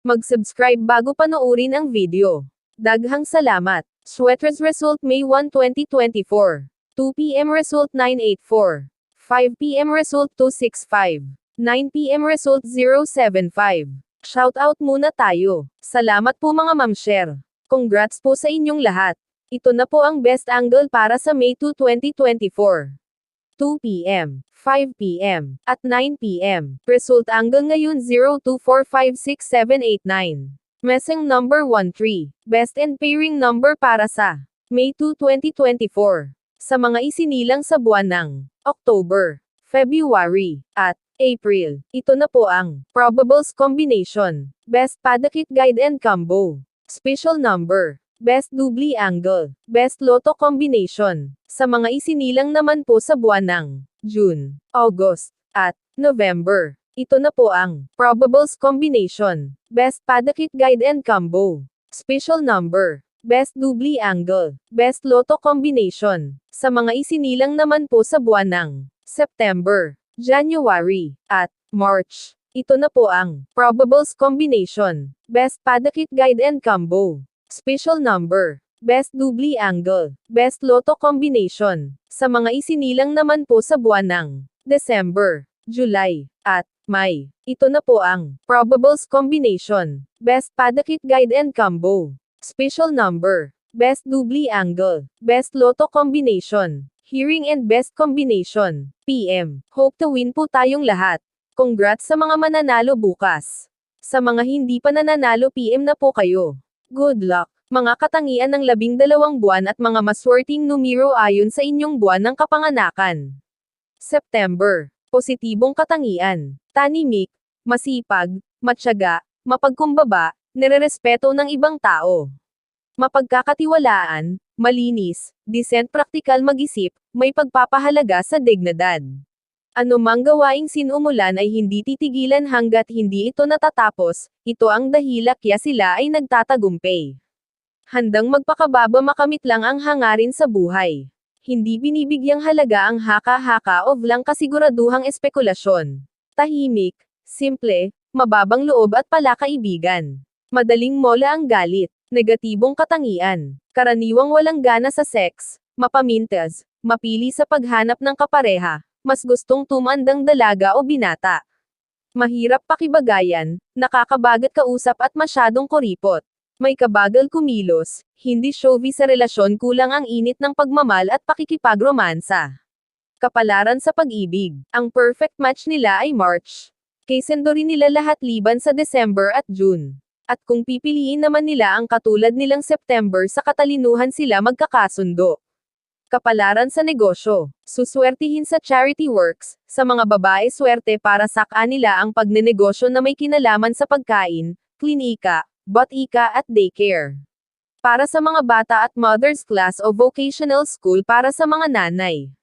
Mag-subscribe bago panoorin ang video. Daghang salamat. Sweaters result May 1, 2024. 2 p.m. result 984. 5 p.m. result 265. 9 p.m. result 075. Shoutout muna tayo. Salamat po mga ma'am-share. Congrats po sa inyong lahat. Ito na po ang best angle para sa May 2, 2024. 2 p.m., 5 p.m., at 9 p.m. Result angle ngayon 02456789. Messing number 13. Best and pairing number para sa May 2, 2024. Sa mga isinilang sa buwan ng October, February, at April. Ito na po ang Probables Combination. Best Padakit Guide and Combo. Special number. Best Doubly Angle. Best Lotto Combination. Sa mga isinilang naman po sa buwan ng June, August, at November. Ito na po ang Probables Combination. Best Padakit Guide and Combo. Special number. Best Doubly Angle. Best Lotto Combination. Sa mga isinilang naman po sa buwan ng September, January, at March. Ito na po ang Probables Combination. Best Padakit Guide and Combo. Special number. Best Doubly Angle. Best Lotto Combination. Sa mga isinilang naman po sa buwan ng December, July, at May. Ito na po ang Probables Combination. Best Padakit Guide and Combo. Special number. Best Doubly Angle. Best Lotto Combination. Hearing and Best Combination. PM. Hope to win po tayong lahat. Congrats sa mga mananalo bukas. Sa mga hindi pa nananalo PM na po kayo. Good luck, mga katangian ng 12 buwan at mga maswerteng numero ayon sa inyong buwan ng kapanganakan. September. Positibong katangian. Tahimik, masipag, matyaga, mapagkumbaba, nirerespeto ng ibang tao. Mapagkakatiwalaan, malinis, decent praktikal mag-isip, may pagpapahalaga sa dignidad. Anumang gawaing sinumulan ay hindi titigilan hanggat hindi ito natatapos, ito ang dahilan kaya sila ay nagtatagumpay. Handang magpakababa makamit lang ang hangarin sa buhay. Hindi binibigyang halaga ang haka-haka o lang kasiguraduhang espekulasyon. Tahimik, simple, mababang loob at palakaibigan. Madaling mola ang galit, negatibong katangian, karaniwang walang gana sa sex, mapamintas, mapili sa paghanap ng kapareha. Mas gustong tumandang dalaga o binata. Mahirap pakibagayan, nakakabagat kausap at masyadong kuripot. May kabagal kumilos, hindi showy sa relasyon kulang ang init ng pagmamahal at pakikipagromansa. Kapalaran sa pag-ibig, ang perfect match nila ay March. Kaysendo rin nila lahat liban sa December at June. At kung pipiliin naman nila ang katulad nilang September sa katalinuhan sila magkakasundo. Kapalaran sa negosyo. Suswertihin sa charity works. Sa mga babae swerte para sa kanila ang pagnenegosyo na may kinalaman sa pagkain, klinika, botika at daycare. Para sa mga bata at mother's class o vocational school para sa mga nanay.